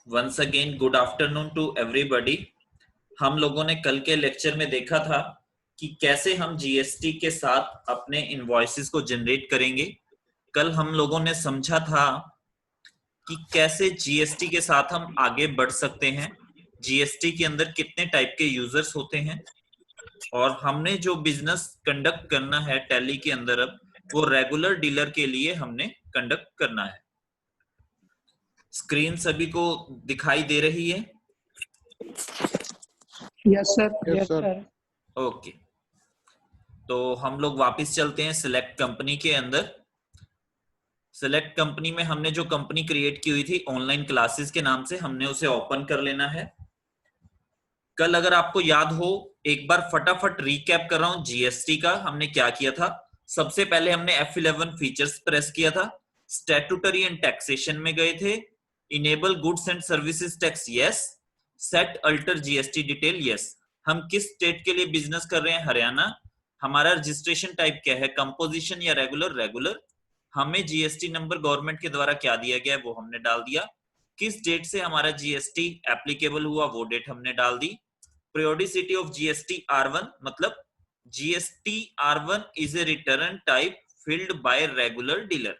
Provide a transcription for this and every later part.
Once again good afternoon to everybody. हम लोगों ने कल के लेक्चर में देखा था कि कैसे हम जीएसटी के साथ अपने इनवॉइसेस को जनरेट करेंगे। कल हम लोगों ने समझा था कि कैसे जीएसटी के साथ हम आगे बढ़ सकते हैं, जीएसटी के अंदर कितने टाइप के यूजर्स होते हैं, और हमने जो बिजनेस कंडक्ट करना है टैली के अंदर अब वो रेगुलर डीलर के लिए हमने कंडक्ट करना है। स्क्रीन सभी को दिखाई दे रही है? Yes sir. ओके, तो हम लोग वापस चलते हैं सिलेक्ट कंपनी के अंदर। सिलेक्ट कंपनी में हमने जो कंपनी क्रिएट की हुई थी ऑनलाइन क्लासेस के नाम से, हमने उसे ओपन कर लेना है। कल अगर आपको याद हो, एक बार फटाफट रिकैप कर रहा हूं जीएसटी का हमने क्या किया था। सबसे पहले हमने F11 फीचर्स प्रेस किया था, स्टैट्यूटरी एंड टैक्सेशन में गए थे, enable goods and services tax yes, set alter GST detail yes. हम किस स्टेट के लिए बिजनेस कर रहे हैं? हरियाणा। हमारा रजिस्ट्रेशन टाइप क्या है? कंपोजिशन या रेगुलर? रेगुलर। हमें जीएसटी नंबर गवर्नमेंट के द्वारा क्या दिया गया है वो हमने डाल दिया। किस डेट से हमारा जीएसटी एप्लीकेबल हुआ वो डेट हमने डाल दी। periodicity of GST R1 मतलब GST R1 is a return type filled by regular dealer।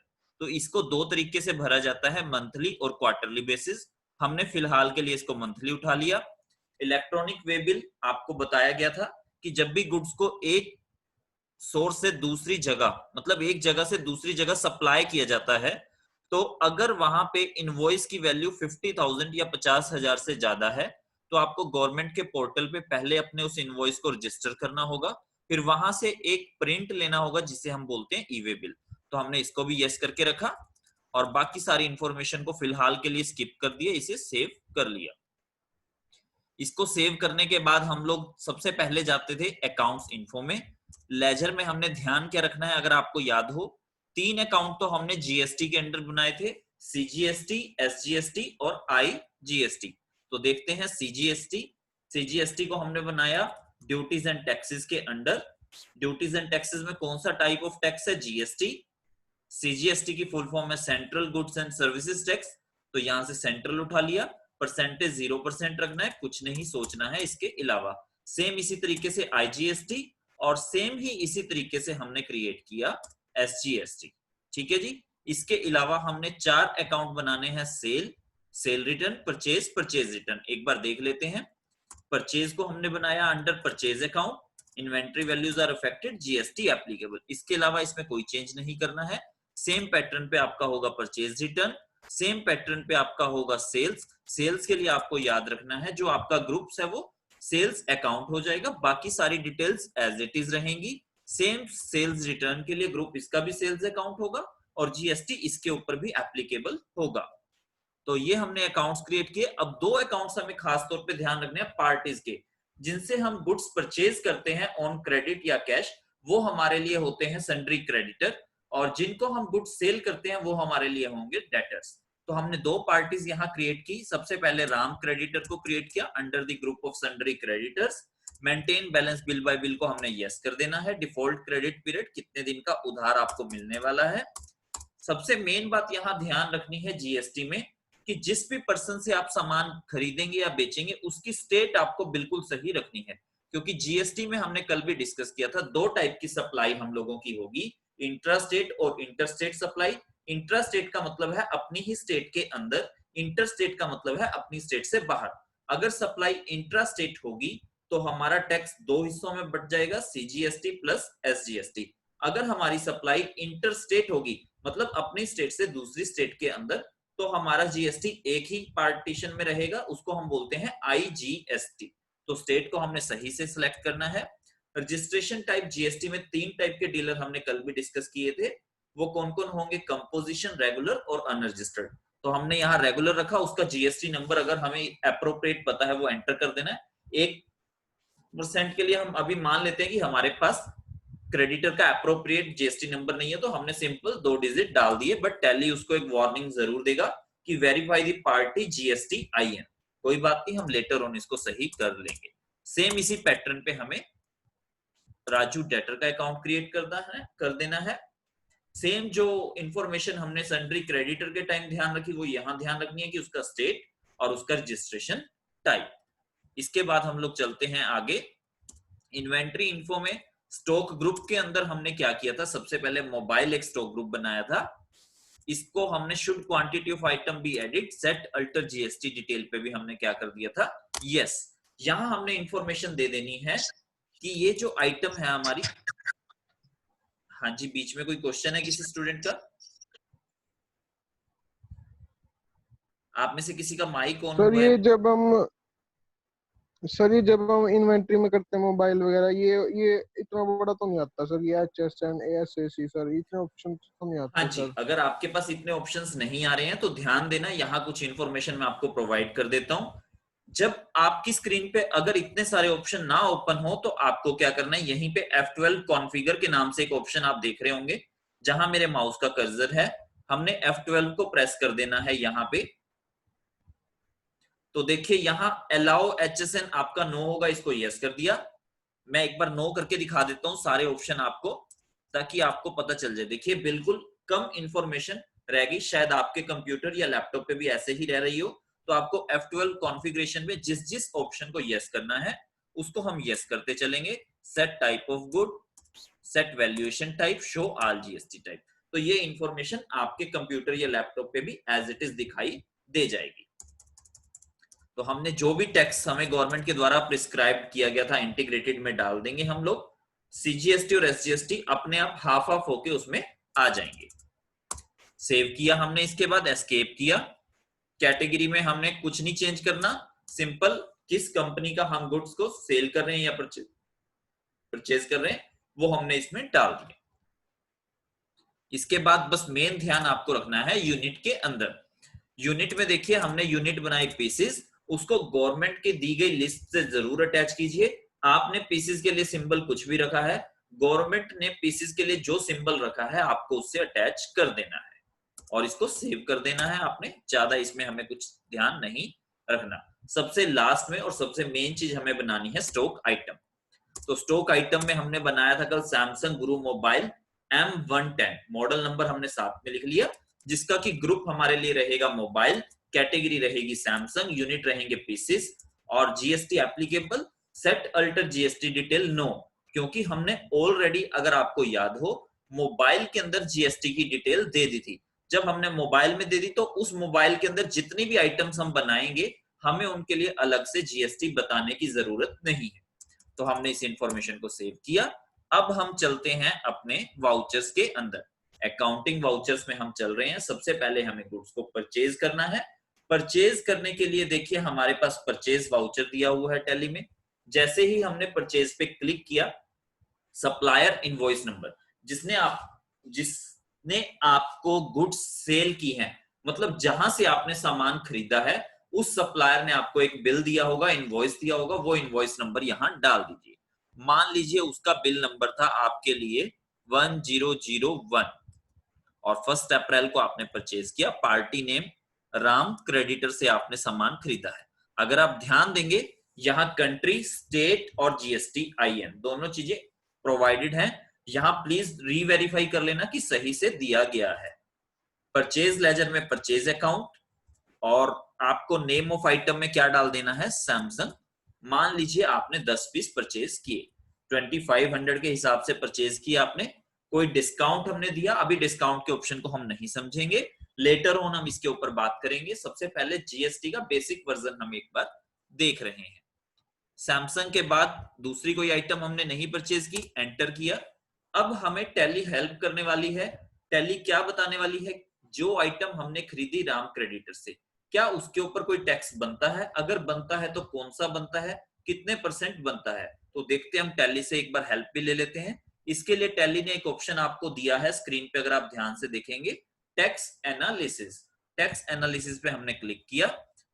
तो इसको दो तरीके से भरा जाता है, मंथली और क्वार्टरली बेसिस। हमने फिलहाल के लिए इसको मंथली उठा लिया। इलेक्ट्रॉनिक वे बिल आपको बताया गया था कि जब भी गुड्स को एक सोर्स से दूसरी जगह, मतलब एक जगह से दूसरी जगह सप्लाई किया जाता है, तो अगर वहां पे इनवॉइस की वैल्यू 50,000 या 50,000 से ज्यादा है तो आपको गवर्नमेंट के पोर्टल पे पहले अपने उस इनवॉइस को रजिस्टर करना होगा, फिर वहां से एक प्रिंट लेना होगा जिसे हम बोलते हैं ई वे बिल। तो हमने इसको भी यस करके रखा और बाकी सारी इंफॉर्मेशन को फिलहाल के लिए स्किप कर दिया, इसे सेव कर लिया। इसको सेव करने के बाद हम लोग सबसे पहले जाते थे अकाउंट्स इन्फो में। लेजर में हमने ध्यान क्या रखना है, अगर आपको याद हो, 3 अकाउंट तो हमने जीएसटी के अंडर बनाए थे, सीजीएसटी, एसजीएसटी और आईजीएसटी। तो देखते हैं सीजीएसटी को हमने बनाया ड्यूटीज एंड टैक्सेस के अंडर। ड्यूटीज एंड टैक्सेस में कौन सा टाइप ऑफ टैक्स है? जीएसटी। सीजीएसटी की फुल फॉर्म है central goods and services tax, तो यहां से सेंट्रल उठा लिया। परसेंटेज 0% रखना है, कुछ नहीं सोचना है इसके अलावा। सेम इसी तरीके से आईजीएसटी और सेम ही इसी तरीके से हमने क्रिएट किया एसजीएसटी। ठीक है जी। इसके अलावा हमने 4 अकाउंट बनाने हैं, सेल रिटर्न, परचेज रिटर्न। एक बार देख लेते हैं। परचेज को हमने बनाया under purchase account, inventory values are affected, GST applicable. इसके अलावा इसमें कोई चेंज नहीं करना है। सेम पैटर्न पे आपका होगा परचेज रिटर्न, सेम पैटर्न पे आपका होगा सेल्स के लिए आपको याद रखना है जो आपका ग्रुप्स है वो सेल्स अकाउंट हो जाएगा, बाकी सारी डिटेल्स एज इट इज रहेंगी। सेम सेल्स रिटर्न के लिए ग्रुप इसका भी सेल्स अकाउंट होगा और जीएसटी इसके ऊपर भी एप्लीकेबल होगा। तो ये हमने अकाउंट्स क्रिएट किए। अब 2 अकाउंट्स हमें खास तौर पे ध्यान रखने हैं पार्टीज के, जिनसे हम गुड्स परचेज करते हैं ऑन क्रेडिट या कैश, वो हमारे लिए होते हैं सन्ड्री क्रेडिटर, और जिनको हम गुड्स सेल करते हैं वो हमारे लिए होंगे डेटर्स। तो हमने 2 पार्टीज यहाँ क्रिएट की। सबसे पहले राम क्रेडिटर को क्रिएट किया under the group of sundry creditors. Maintain balance bill bye bill को हमने यस कर देना है। डिफॉल्ट क्रेडिट पीरियड, कितने दिन का उधार आपको मिलने वाला है। सबसे मेन बात यहाँ ध्यान रखनी है जीएसटी में कि जिस भी पर्सन से आप सामान खरीदेंगे या बेचेंगे उसकी स्टेट आपको बिल्कुल सही रखनी है, क्योंकि जीएसटी में हमने कल भी डिस्कस किया था 2 टाइप की सप्लाई हम लोगों की होगी, इंट्रा स्टेट और इंटरस्टेट सप्लाई। इंट्रा स्टेट का मतलब है अपनी ही स्टेट के अंदर, इंटर स्टेट का मतलब है अपनी स्टेट से बाहर। अगर सप्लाई इंट्रा स्टेट होगी तो हमारा टैक्स 2 हिस्सों में बट जाएगा, सीजीएसटी प्लस एसजीएसटी। अगर हमारी सप्लाई इंटर स्टेट होगी, मतलब अपनी स्टेट से दूसरी स्टेट के अंदर, तो हमारा जीएसटी एक ही पार्टीशन में रहेगा, उसको हम बोलते हैं आईजीएसटी। तो स्टेट को हमने सही से सिलेक्ट करना है। रजिस्ट्रेशन टाइप जीएसटी में 3 टाइप के डीलर हमने कल भी डिस्कस किए थे, वो कौन कौन होंगे? कंपोजिशन, रेगुलर और अनरजिस्टर्ड। तो हमने यहाँ रेगुलर रखा, उसका जीएसटी नंबर अगर हमें अप्रोप्रिएट पता है वो एंटर कर देना है। 1% के लिए हम अभी मान लेते हैं कि हमारे पास क्रेडिटर का अप्रोप्रिएट जीएसटी नंबर नहीं है, तो हमने सिंपल 2 डिजिट डाल दिए, बट टैली उसको एक वार्निंग जरूर देगा कि verify the party GST IN. कोई बात नहीं, हम लेटर ऑन इसको सही कर लेंगे। सेम इसी पैटर्न पे हमें राजू डेटर का अकाउंट क्रिएट कर देना है। सेम जो इंफॉर्मेशन हमने सन्ड्री क्रेडिटर के टाइम ध्यान रखी वो यहां ध्यान रखनी है कि उसका स्टेट और उसका रजिस्ट्रेशन टाइप। इसके बाद हम लोग चलते हैं आगे। इन्वेंट्री इन्फो में स्टॉक ग्रुप के अंदर हमने क्या किया था, सबसे पहले मोबाइल एक स्टॉक ग्रुप बनाया था। इसको हमने should quantity of item be added set alter GST detail पे भी हमने क्या कर दिया था, यस। यहां हमने इंफॉर्मेशन दे देनी है कि ये जो आइटम है हमारी, हाँ जी, बीच में कोई क्वेश्चन है किसी स्टूडेंट का? आप में से किसी का माइक ऑन सर हुआ है? ये जब हम इन्वेंट्री में करते हैं मोबाइल वगैरह, ये इतना बड़ा तो नहीं आता सर, ये HSN ASAC सर, इतने ऑप्शन तो नहीं हाँ आते जी, सर। अगर आपके पास इतने ऑप्शंस नहीं आ रहे हैं तो ध्यान देना, यहाँ कुछ इंफॉर्मेशन मैं आपको प्रोवाइड कर देता हूं। जब आपकी स्क्रीन पे अगर इतने सारे ऑप्शन ना ओपन हो तो आपको क्या करना है, यहीं पे F12 कॉन्फ़िगर के नाम से एक ऑप्शन आप देख रहे होंगे, जहां मेरे माउस का कर्सर है, हमने F12 को प्रेस कर देना है यहाँ पे। तो देखिए यहाँ अलाउ HSN आपका नो होगा, इसको यस कर दिया। मैं एक बार नो करके दिखा देता हूँ सारे ऑप्शन आपको, ताकि आपको पता चल जाए। देखिए बिल्कुल कम इंफॉर्मेशन रहेगी, शायद आपके कंप्यूटर या लैपटॉप पे भी ऐसे ही रह रही हो। तो आपको F12 कॉन्फ़िगरेशन में जिस जिस ऑप्शन को यस करना है उसको हम यस करते चलेंगे। Set type of good, set valuation type, show all GST type. तो ये इंफॉर्मेशन आपके कंप्यूटर या लैपटॉप पे भी एज इट इज दिखाई दे जाएगी। तो हमने जो भी टैक्स हमें गवर्नमेंट के द्वारा प्रिस्क्राइब किया गया था इंटीग्रेटेड में डाल देंगे हम लोग। सीजीएसटी और एसजीएसटी अपने आप हाफ हाफ होके उसमें आ जाएंगे। सेव किया हमने, इसके बाद एस्केप किया। कैटेगरी में हमने कुछ नहीं चेंज करना, सिंपल किस कंपनी का हम गुड्स को सेल कर रहे हैं या परचेज कर रहे हैं वो हमने इसमें डाल दिया। इसके बाद बस मेन ध्यान आपको रखना है यूनिट के अंदर। यूनिट में देखिए हमने यूनिट बनाई पीसेस, उसको गवर्नमेंट के दी गई लिस्ट से जरूर अटैच कीजिए। आपने पीसेस के लिए सिंबल कुछ भी रखा है, गवर्नमेंट ने पीसेस के लिए जो सिंबल रखा है आपको उससे अटैच कर देना है और इसको सेव कर देना है आपने। ज्यादा इसमें हमें कुछ ध्यान नहीं रखना। सबसे लास्ट में और सबसे मेन चीज हमें बनानी है स्टॉक आइटम। तो स्टॉक आइटम में हमने बनाया था कल सैमसंग गुरु मोबाइल M110, मॉडल नंबर हमने साथ में लिख लिया, जिसका कि ग्रुप हमारे लिए रहेगा मोबाइल, कैटेगरी रहेगी सैमसंग, यूनिट रहेंगे पीसेस और GST applicable, set alter GST detail no, क्योंकि हमने ऑलरेडी, अगर आपको याद हो, मोबाइल के अंदर जीएसटी की डिटेल दे दी थी। जब हमने मोबाइल में दे दी तो उस मोबाइल के अंदर जितनी भी आइटम्स हम बनाएंगे हमें उनके लिए अलग से जीएसटी बताने की जरूरत नहीं है। तो हमने इस इंफॉर्मेशन को सेव किया। अब हम चलते हैं अपने वाउचर्स के अंदर। अकाउंटिंग वाउचर्स में हम चल रहे हैं। सबसे पहले हमें गुड्स को परचेज करना है। परचेज करने के लिए देखिए हमारे पास परचेज वाउचर दिया हुआ है टैली में। जैसे ही हमने परचेज पे क्लिक किया, सप्लायर इनवॉइस नंबर, जिसने आपको गुड्स सेल की है, मतलब जहां से आपने सामान खरीदा है, उस सप्लायर ने आपको एक बिल दिया होगा, इनवॉइस दिया होगा, वो इनवॉइस नंबर यहां डाल दीजिए। मान लीजिए उसका बिल नंबर था आपके लिए 1001 और 1 अप्रैल को आपने परचेज किया। पार्टी नेम राम क्रेडिटर से आपने सामान खरीदा है। अगर आप ध्यान देंगे यहाँ कंट्री, स्टेट और जीएसटी IN दोनों चीजें प्रोवाइडेड हैं। यहाँ प्लीज रीवेरीफाई कर लेना कि सही से दिया गया है। परचेज लेजर में परचेज अकाउंट और आपको नेम ऑफ आइटम में क्या डाल देना है, सैमसंग। मान लीजिए आपने 10 पीस परचेज किए, 2500 के हिसाब से परचेज किया आपने। कोई डिस्काउंट हमने दिया, अभी डिस्काउंट के ऑप्शन को हम नहीं समझेंगे, लेटर ऑन हम इसके ऊपर बात करेंगे। सबसे पहले जीएसटी का बेसिक वर्जन हम एक बार देख रहे हैं। सैमसंग के बाद दूसरी कोई आइटम हमने नहीं परचेज की, एंटर किया। अब हमें टैली हेल्प करने वाली है। टैली क्या बताने वाली है, जो आइटम हमने खरीदी राम क्रेडिटर से, क्या उसके ऊपर कोई टैक्स बनता है, अगर बनता है तो कौन सा बनता है, कितने % बनता है। तो देखते हैं, हम टैली से एक बार हेल्प भी ले लेते हैं। इसके लिए टैली ने एक ऑप्शन आपको दिया है स्क्रीन पे, अगर आप ध्यान से देखेंगे, टैक्स एनालिसिस। टैक्स एनालिसिस पे हमने क्लिक किया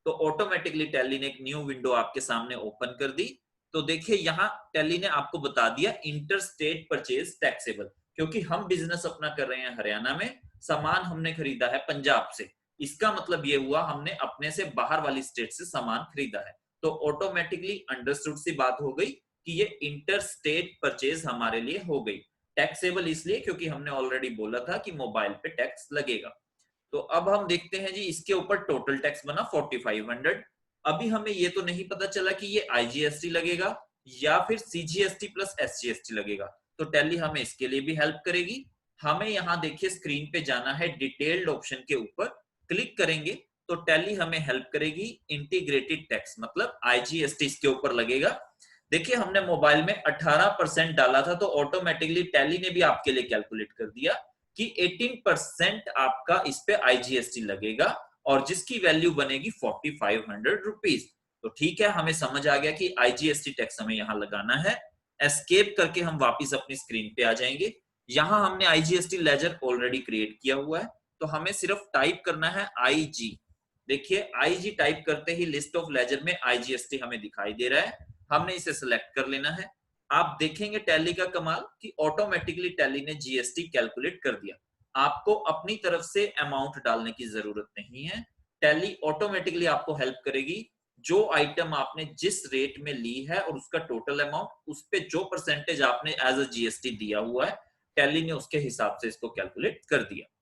तो ऑटोमेटिकली टैली ने एक न्यू विंडो आपके सामने ओपन कर दी। तो देखिए यहाँ टैली ने आपको बता दिया इंटर स्टेट परचेज टैक्सेबल, क्योंकि हम बिजनेस अपना कर रहे हैं हरियाणा में, सामान हमने खरीदा है पंजाब से। इसका मतलब ये हुआ हमने अपने से बाहर वाली स्टेट से सामान खरीदा है। तो ऑटोमेटिकली अंडरस्टूड सी बात हो गई कि ये इंटर स्टेट परचेज हमारे लिए हो गई। टैक्सेबल इसलिए क्योंकि हमने ऑलरेडी बोला था कि मोबाइल पे टैक्स लगेगा। तो अब हम देखते हैं जी, इसके ऊपर टोटल टैक्स बना 4500। अभी हमें ये तो नहीं पता चला कि ये आईजीएसटी लगेगा या फिर सीजीएसटी प्लस एसजीएसटी लगेगा, तो टैली हमें इसके लिए भी हेल्प करेगी। हमें यहाँ देखिए स्क्रीन पे जाना है, डिटेल्ड ऑप्शन के ऊपर क्लिक करेंगे तो टैली हमें हेल्प करेगी इंटीग्रेटेड टैक्स, मतलब आईजीएसटी इसके ऊपर लगेगा। देखिए हमने मोबाइल में 18% डाला था, तो ऑटोमेटिकली टैली ने भी आपके लिए कैलकुलेट कर दिया कि 18% आपका इस पे आईजीएसटी लगेगा और जिसकी वैल्यू बनेगी 4500 रुपीज। तो ठीक है, हमें समझ आ गया कि आईजीएसटी टैक्स हमें यहां लगाना है। एस्केप करके हम वापस अपनी स्क्रीन पे आ जाएंगे। यहां हमने आईजीएसटी लेजर ऑलरेडी क्रिएट किया हुआ है, तो हमें सिर्फ टाइप करना है आईजी। देखिए आईजी टाइप करते ही लिस्ट ऑफ लेजर में आईजीएसटी हमें दिखाई दे रहा है, हमने इसे सिलेक्ट कर लेना है। आप देखेंगे टैली का कमाल कि ऑटोमेटिकली टैली ने जीएसटी कैलकुलेट कर दिया। आपको अपनी तरफ से अमाउंट डालने की जरूरत नहीं है, टैली ऑटोमेटिकली आपको हेल्प करेगी। जो आइटम आपने जिस रेट में ली है और उसका टोटल अमाउंट, उस पे जो परसेंटेज आपने एज अ जीएसटी दिया हुआ है, टैली ने उसके हिसाब से इसको कैलकुलेट कर दिया।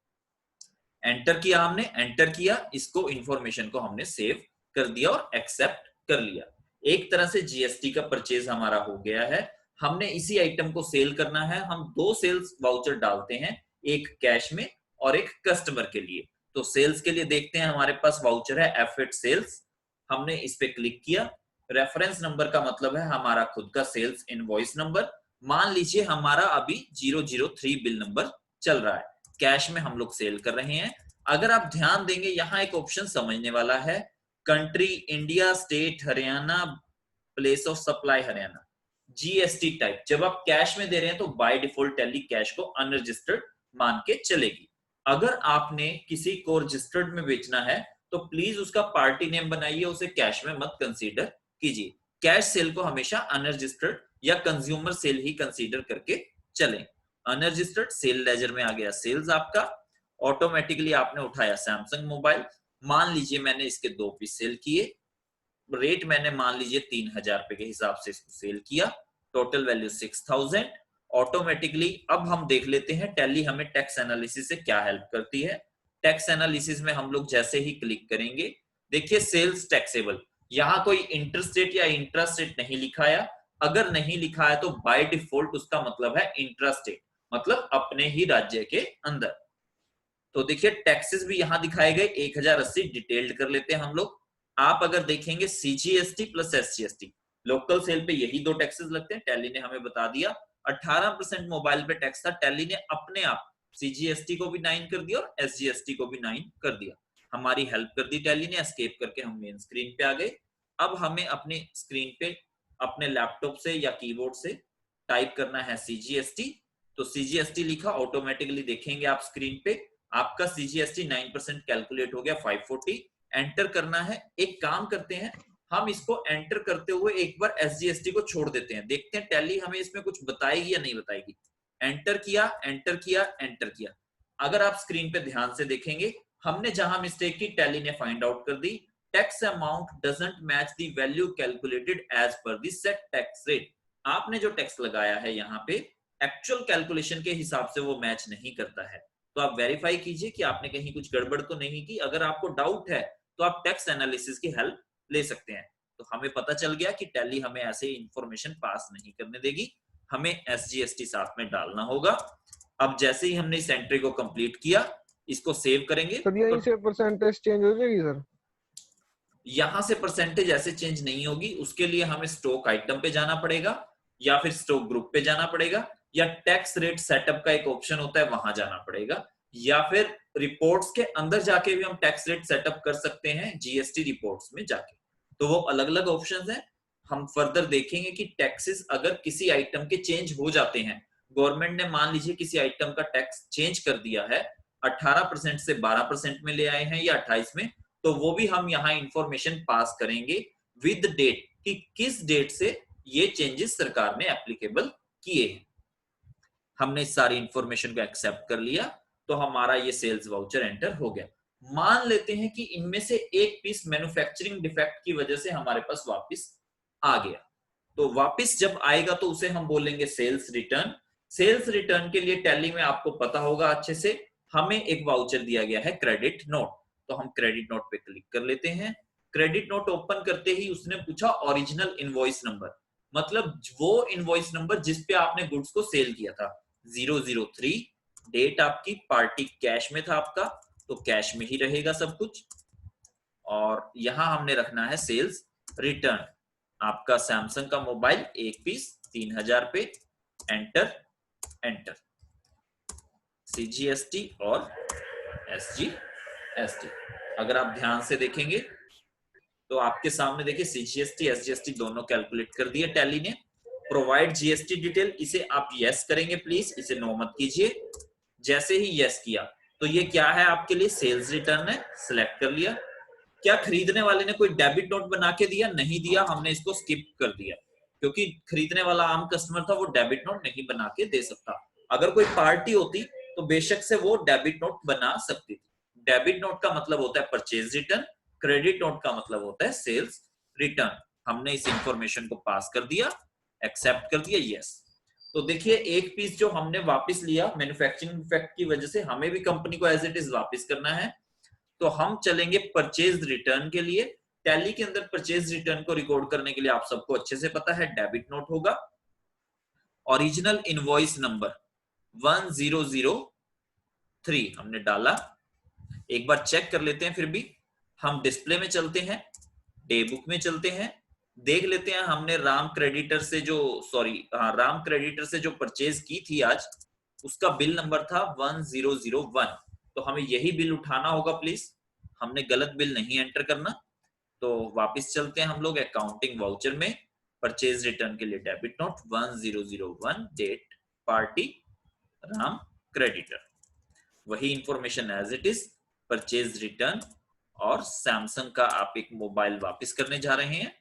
एंटर किया, हमने एंटर किया, इसको इंफॉर्मेशन को हमने सेव कर दिया और एक्सेप्ट कर लिया। एक तरह से जीएसटी का परचेज हमारा हो गया है। हमने इसी आइटम को सेल करना है, हम दो सेल्स वाउचर डालते हैं, एक कैश में और एक कस्टमर के लिए। तो सेल्स के लिए देखते हैं, हमारे पास वाउचर है F8 सेल्स, हमने इस पे क्लिक किया। रेफरेंस नंबर का मतलब है हमारा खुद का सेल्स इनवॉइस नंबर। मान लीजिए हमारा अभी 003 बिल नंबर चल रहा है, कैश में हम लोग सेल कर रहे हैं। अगर आप ध्यान देंगे यहाँ एक ऑप्शन समझने वाला है, country India, state Haryana, place of supply Haryana, GST type. जब आप कैश में दे रहे हैं तो बाय डिफॉल्ट टैली कैश को अनरजिस्टर्ड मान के चलेगी। अगर आपने किसी को रजिस्टर्ड में बेचना है तो प्लीज उसका पार्टी नेम बनाइए, उसे कैश में मत कंसीडर कीजिए। कैश सेल को हमेशा अनरजिस्टर्ड या कंज्यूमर सेल ही कंसीडर करके चलें। अनरजिस्टर्ड सेल लेजर में आ गया सेल्स आपका। ऑटोमेटिकली आपने उठाया सैमसंग मोबाइल, मान लीजिए मैंने इसके 2 पीस सेल किए, रेट मैंने मान लीजिए 3000 रुपए के हिसाब से इसको सेल किया, टोटल वैल्यू 6000। ऑटोमेटिकली अब हम देख लेते हैं टैली हमें टैक्स एनालिसिस से क्या हेल्प करती है। टैक्स एनालिसिस में हम लोग जैसे ही क्लिक करेंगे, देखिए सेल्स टैक्सेबल, यहाँ कोई इंटरस्टेट या इंट्रास्टेट नहीं लिखाया। अगर नहीं लिखा है तो बाय डिफॉल्ट उसका मतलब है इंट्रास्टेट, मतलब अपने ही राज्य के अंदर। तो देखिए टैक्सेस भी यहां दिखाए गए 1080, डिटेल्ड कर लेते हैं हम लोग। आप अगर देखेंगे CGST plus SGST, local cell पे यही दो टैक्सेस लगते हैं, टैली ने हमें बता दिया। 18% मोबाइल पे टैक्स था, टैली ने अपने आप सीजीएसटी को भी 9 कर दिया और एसजीएसटी को भी 9 कर दिया। हमारी हेल्प कर दी टैली ने, एस्केप करके हम मेन स्क्रीन पे आ गए। अब हमें अपनी स्क्रीन पे अपने लैपटॉप से या कीबोर्ड से टाइप करना है सीजीएसटी। तो सीजीएसटी लिखा, ऑटोमेटिकली देखेंगे आप स्क्रीन पे आपका सीजीएसटी 9% कैलकुलेट हो गया 540। एंटर करना है। एक काम करते हैं, हम इसको एंटर करते हुए एक बार एसजीएसटी को छोड़ देते हैं, देखते हैं टैली हमें इसमें कुछ बताएगी या नहीं बताएगी। एंटर किया, एंटर किया, एंटर किया। अगर आप स्क्रीन पे ध्यान से देखेंगे, हमने जहां मिस्टेक की टैली ने फाइंड आउट कर दी। Tax amount doesn't match the value calculated as per the set tax rate. आपने जो टैक्स लगाया है यहाँ पे एक्चुअल कैलकुलेशन के हिसाब से वो मैच नहीं करता है। तो आप वेरीफाई कीजिए कि आपने कहीं कुछ गड़बड़ तो नहीं की। अगर आपको डाउट है तो आप टैक्स एनालिसिस की हेल्प ले सकते हैं। तो हमें पता चल गया कि टैली हमें ऐसे इंफॉर्मेशन पास नहीं करने देगी, हमें एसजीएसटी साथ में डालना होगा। अब जैसे ही हमने इस एंट्री को कंप्लीट किया, इसको सेव करेंगे। सर यहीं से परसेंटेज चेंज हो जाएगी सर? यहां से परसेंटेज ऐसे चेंज नहीं होगी, उसके लिए हमें स्टॉक आइटम पे जाना पड़ेगा या फिर स्टॉक ग्रुप पे जाना पड़ेगा, या टैक्स रेट सेटअप का एक ऑप्शन होता है वहां जाना पड़ेगा, या फिर रिपोर्ट्स के अंदर जाके भी हम टैक्स रेट सेटअप कर सकते हैं जीएसटी रिपोर्ट्स में जाके। तो वो अलग अलग ऑप्शंस हैं। हम फर्दर देखेंगे कि टैक्सेस अगर किसी आइटम के चेंज हो जाते हैं, गवर्नमेंट ने मान लीजिए किसी आइटम का टैक्स चेंज कर दिया है, 18% से 12% में ले आए हैं या 28 में, तो वो भी हम यहाँ इंफॉर्मेशन पास करेंगे विद डेट कि किस डेट से ये चेंजेस सरकार ने एप्लीकेबल किए हैं। हमने सारी इंफॉर्मेशन को एक्सेप्ट कर लिया, तो हमारा ये सेल्स वाउचर एंटर हो गया। मान लेते हैं कि इनमें से एक पीस मैन्युफैक्चरिंग डिफेक्ट की वजह से हमारे पास वापस आ गया, तो वापस जब आएगा तो उसे हम बोलेंगे सेल्स रिटर्न। सेल्स रिटर्न के लिए टैली में आपको पता होगा अच्छे से हमें एक वाउचर दिया गया है क्रेडिट नोट, तो हम क्रेडिट नोट पे क्लिक कर लेते हैं। क्रेडिट नोट ओपन करते ही उसने पूछा ओरिजिनल इनवॉइस नंबर, मतलब वो इनवॉइस नंबर जिस पे आपने गुड्स को सेल किया था, 003, डेट आपकी, पार्टी कैश में था आपका, तो कैश में ही रहेगा सब कुछ। और यहां हमने रखना है सेल्स रिटर्न, आपका सैमसंग का मोबाइल 1 पीस 3000 पे, एंटर एंटर, CGST और SGST। अगर आप ध्यान से देखेंगे तो आपके सामने देखिए CGST SGST दोनों कैलकुलेट कर दिए टैली ने। प्रोवाइड GST डिटेल, इसे आप यस करेंगे प्लीज, इसे नो मत कीजिए। जैसे ही यस किया तो ये क्या है आपके लिए, सेल्स रिटर्न है, सिलेक्ट कर लिया। क्या खरीदने वाले ने कोई डेबिट नोट बना के दिया, नहीं दिया, हमने इसको स्किप कर दिया, क्योंकि खरीदने वाला आम कस्टमर था, वो डेबिट नोट नहीं बना के दे सकता। अगर कोई पार्टी होती तो बेशक से वो डेबिट नोट बना सकती थी। डेबिट नोट का मतलब होता है परचेज रिटर्न, क्रेडिट नोट का मतलब होता है सेल्स रिटर्न। हमने इस इंफॉर्मेशन को पास कर दिया, एक्सेप्ट कर दिया, यस। तो देखिए एक पीस जो हमने वापस लिया मैन्युफैक्चरिंग डिफेक्ट की वजह से, हमें भी कंपनी को एज इट इज वापस करना है, तो हम चलेंगे परचेज रिटर्न के लिए। टैली के अंदर परचेज रिटर्न को रिकॉर्ड करने के लिए आप सबको अच्छे से पता है डेबिट नोट होगा, ओरिजिनल इनवॉइस नंबर 1003 हमने डाला। एक बार चेक कर लेते हैं, फिर भी हम डिस्प्ले में चलते हैं, डे बुक में चलते हैं, देख लेते हैं हमने राम क्रेडिटर से जो परचेज की थी आज, उसका बिल नंबर था 1001, तो हमें यही बिल उठाना होगा प्लीज, हमने गलत बिल नहीं एंटर करना। तो वापस चलते हैं हम लोग अकाउंटिंग वाउचर में, परचेज रिटर्न के लिए debit note 1001, date party Ram creditor, वही information as it is, purchase return, और सैमसंग का आप एक मोबाइल वापस करने जा रहे हैं,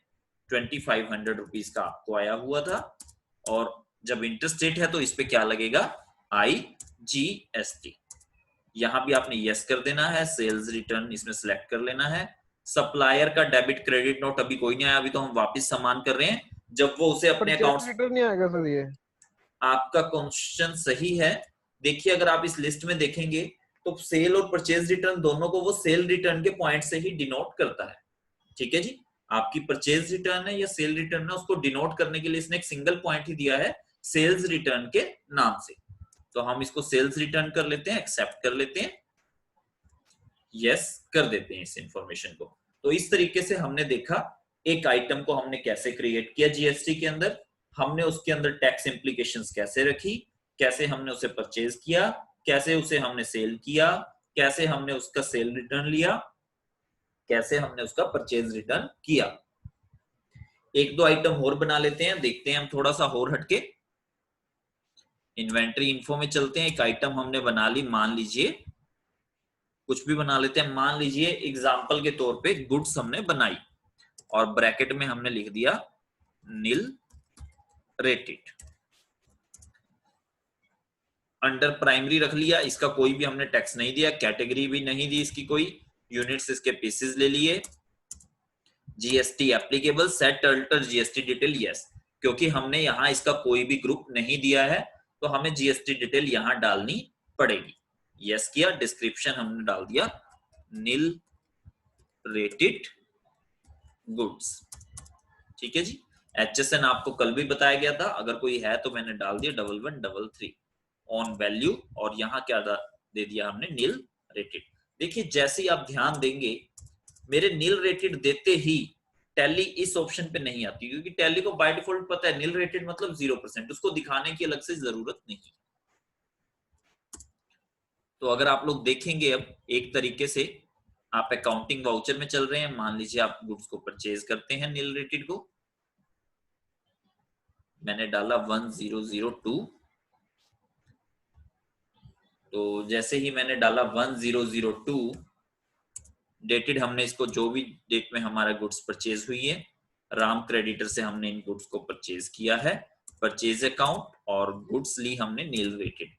2500 रुपीज का आपको आया हुआ था, और जब इंटरस्टेट है तो इस पे क्या लगेगा, IGST। यहां भी आपने यस कर देना है, सेल्स रिटर्न इसमें सिलेक्ट कर लेना है। सप्लायर का डेबिट क्रेडिट नोट अभी कोई नहीं आया, अभी तो हम वापस सामान कर रहे हैं, जब वो उसे अपने अकाउंट, रिटर्न नहीं आएगा सर ये? आपका क्वेश्चन सही है। देखिए अगर आप इस लिस्ट में देखेंगे तो सेल और परचेज रिटर्न दोनों को वो सेल रिटर्न के पॉइंट से ही डिनोट करता है, ठीक है जी। आपकी परचेज रिटर्न है या सेल रिटर्न है, उसको डिनोट करने के लिए इसने एक सिंगल पॉइंट ही दिया है सेल्स रिटर्न के नाम से, तो हम इसको सेल्स रिटर्न कर लेते हैं, एक्सेप्ट कर लेते हैं, यस कर देते हैं इस इंफॉर्मेशन को। तो इस तरीके से हमने देखा एक आइटम को हमने कैसे क्रिएट किया जीएसटी के अंदर, हमने उसके अंदर टैक्स इंप्लीकेशंस कैसे रखी, कैसे हमने उसे परचेज किया, कैसे उसे हमने सेल किया, कैसे हमने उसका सेल रिटर्न लिया, कैसे हमने उसका परचेज रिटर्न किया। एक दो आइटम और बना लेते हैं, देखते हैं हम थोड़ा सा और हटके। इन्वेंटरी इन्फो में चलते हैं, एक आइटम हमने बना ली, मान लीजिए कुछ भी बना लेते हैं, मान लीजिए एग्जांपल के तौर पे गुड्स हमने बनाई और ब्रैकेट में हमने लिख दिया नील रेटेड, अंडर प्राइमरी रख लिया, इसका कोई भी हमने टैक्स नहीं दिया, कैटेगरी भी नहीं दी इसकी कोई, यूनिट्स इसके पीसेस ले लिए, GST applicable, set alter GST detail yes, क्योंकि हमने यहां इसका कोई भी ग्रुप नहीं दिया है तो हमें जीएसटी डिटेल यहां डालनी पड़ेगी, यस किया। डिस्क्रिप्शन हमने डाल दिया नील रेटेड गुड्स, ठीक है जी। HSN आपको कल भी बताया गया था, अगर कोई है तो मैंने डाल दिया 1113 ऑन वैल्यू, और यहाँ क्या दे दिया हमने नील रेटेड। देखिए जैसे ही आप ध्यान देंगे मेरे नील रेटेड देते ही टैली इस ऑप्शन पे नहीं आती, क्योंकि टैली को बाय डिफॉल्ट पता है नील रेटेड मतलब 0%, उसको दिखाने की अलग से जरूरत नहीं। तो अगर आप लोग देखेंगे अब एक तरीके से आप अकाउंटिंग वाउचर में चल रहे हैं, मान लीजिए आप गुड्स को परचेज करते हैं नील रेटेड को, मैंने डाला 1002, तो जैसे ही मैंने डाला 1002 डेटेड, हमने इसको जो भी डेट में हमारा गुड्स परचेज हुई है, राम क्रेडिटर से हमने इन गुड्स को परचेज किया है, परचेज अकाउंट, और गुड्स ली हमने नील रेटेड,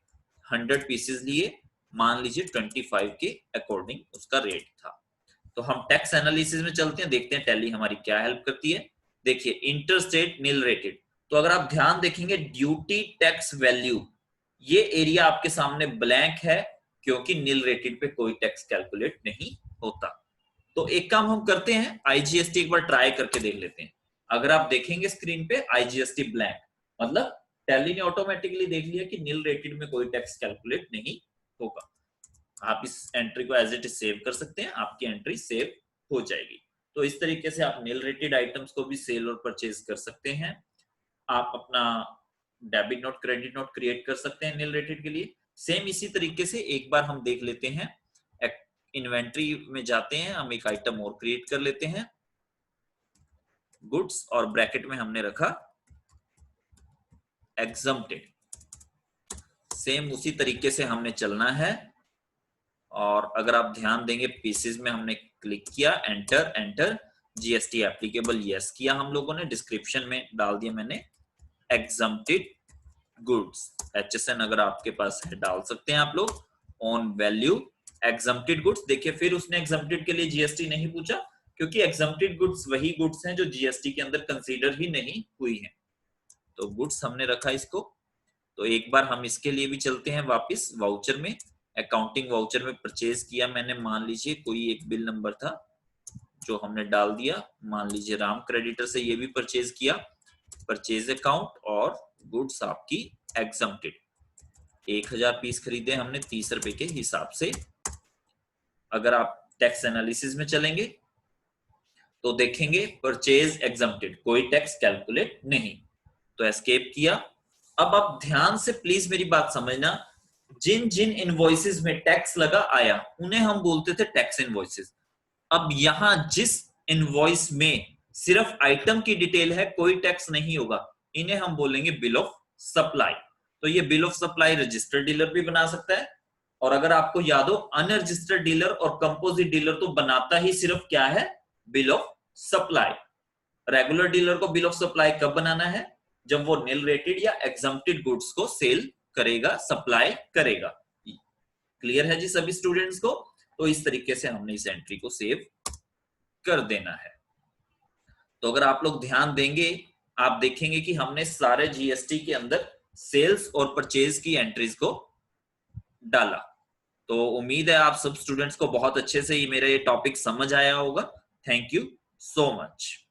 100 पीसेस लिए, मान लीजिए 25 के अकॉर्डिंग उसका रेट था। तो हम टैक्स एनालिसिस में चलते हैं, देखते हैं टैली हमारी क्या हेल्प करती है। देखिए इंटरस्टेट नील रेटेड, तो अगर आप ध्यान देखेंगे ड्यूटी टैक्स वैल्यू, ये एरिया आपके सामने ब्लैंक है, क्योंकि नील रेटेड पे कोई टैक्स कैलकुलेट नहीं होता। तो एक काम हम करते हैं, आईजीएसटी एक बार ट्राई करके देख लेते हैं। अगर आप देखेंगे स्क्रीन पे आईजीएसटी ब्लैंक, मतलब टैली ने ऑटोमेटिकली देख लिया कि नील रेटेड में कोई टैक्स कैलकुलेट नहीं होगा। आप इस एंट्री को एज इट इज सेव कर सकते हैं, आपकी एंट्री सेव हो जाएगी। तो इस तरीके से आप नील रेटेड आइटम्स को भी सेल और परचेज कर सकते हैं। आप अपना debit note credit note create कर सकते हैं नील रेटेड के लिए। सेम इसी तरीके से एक बार हम देख लेते हैं, इन्वेंट्री में जाते हैं, हम एक आइटम और क्रिएट कर लेते हैं, गुड्स, और ब्रैकेट में हमने रखा एग्जम्प्टेड। सेम उसी तरीके से हमने चलना है। और अगर आप ध्यान देंगे पीसेस में हमने क्लिक किया, enter enter, GST applicable yes किया हम लोगों ने, डिस्क्रिप्शन में डाल दिया मैंने एग्जम्प्टेड गुड्स, HSN अगर आपके पास है डाल सकते हैं आप लोग, ऑन वैल्यू एग्जम्प्टेड गुड्स। देखिए फिर उसने एग्जम्प्टेड के लिए जीएसटी नहीं पूछा, क्योंकि एग्जम्प्टेड गुड्स वही गुड्स हैं जो जीएसटी के अंदर कंसीडर ही नहीं हुई हैं। तो गुड्स हमने रखा इसको। तो एक बार हम इसके लिए भी चलते हैं वापस वाउचर में, अकाउंटिंग वाउचर में परचेज किया मैंने, मान लीजिए कोई एक बिल नंबर था जो हमने डाल दिया, मान लीजिए राम क्रेडिटर से ये भी परचेज किया, परचेज अकाउंट, और गुड्स आपकी एग्जम्प्टेड, 1000 पीस खरीदे हमने 30 रुपए के हिसाब से। अगर आप टैक्स एनालिसिस में चलेंगे तो देखेंगे परचेज एग्जम्प्टेड, कोई टैक्स कैलकुलेट नहीं, तो एस्केप किया। अब आप ध्यान से प्लीज मेरी बात समझना, जिन जिन इनवॉइसेस में टैक्स लगा आया उन्हें हम बोलते थे टैक्स इनवॉइसेस। अब यहां जिस इनवॉइस में सिर्फ आइटम की डिटेल है, कोई टैक्स नहीं होगा, इन्हें हम बोलेंगे बिल ऑफ सप्लाई। तो ये bill of supply registered dealer भी बना सकता है, और अगर आपको याद हो अनरजिस्टर्ड डीलर और कंपोजिट डीलर तो बनाता ही सिर्फ क्या है, bill of supply. Regular dealer को बिल ऑफ सप्लाई कब बनाना है, जब वो नील रेटेड या एग्जम्प्टेड गुड्स को सेल करेगा, सप्लाई करेगा। क्लियर है जी सभी स्टूडेंट्स को? तो इस तरीके से हमने इस एंट्री को सेव कर देना है। तो अगर आप लोग ध्यान देंगे, आप देखेंगे कि हमने सारे जीएसटी के अंदर सेल्स और परचेज की एंट्रीज को डाला। तो उम्मीद है आप सब स्टूडेंट्स को बहुत अच्छे से ये मेरा ये टॉपिक समझ आया होगा। Thank you so much.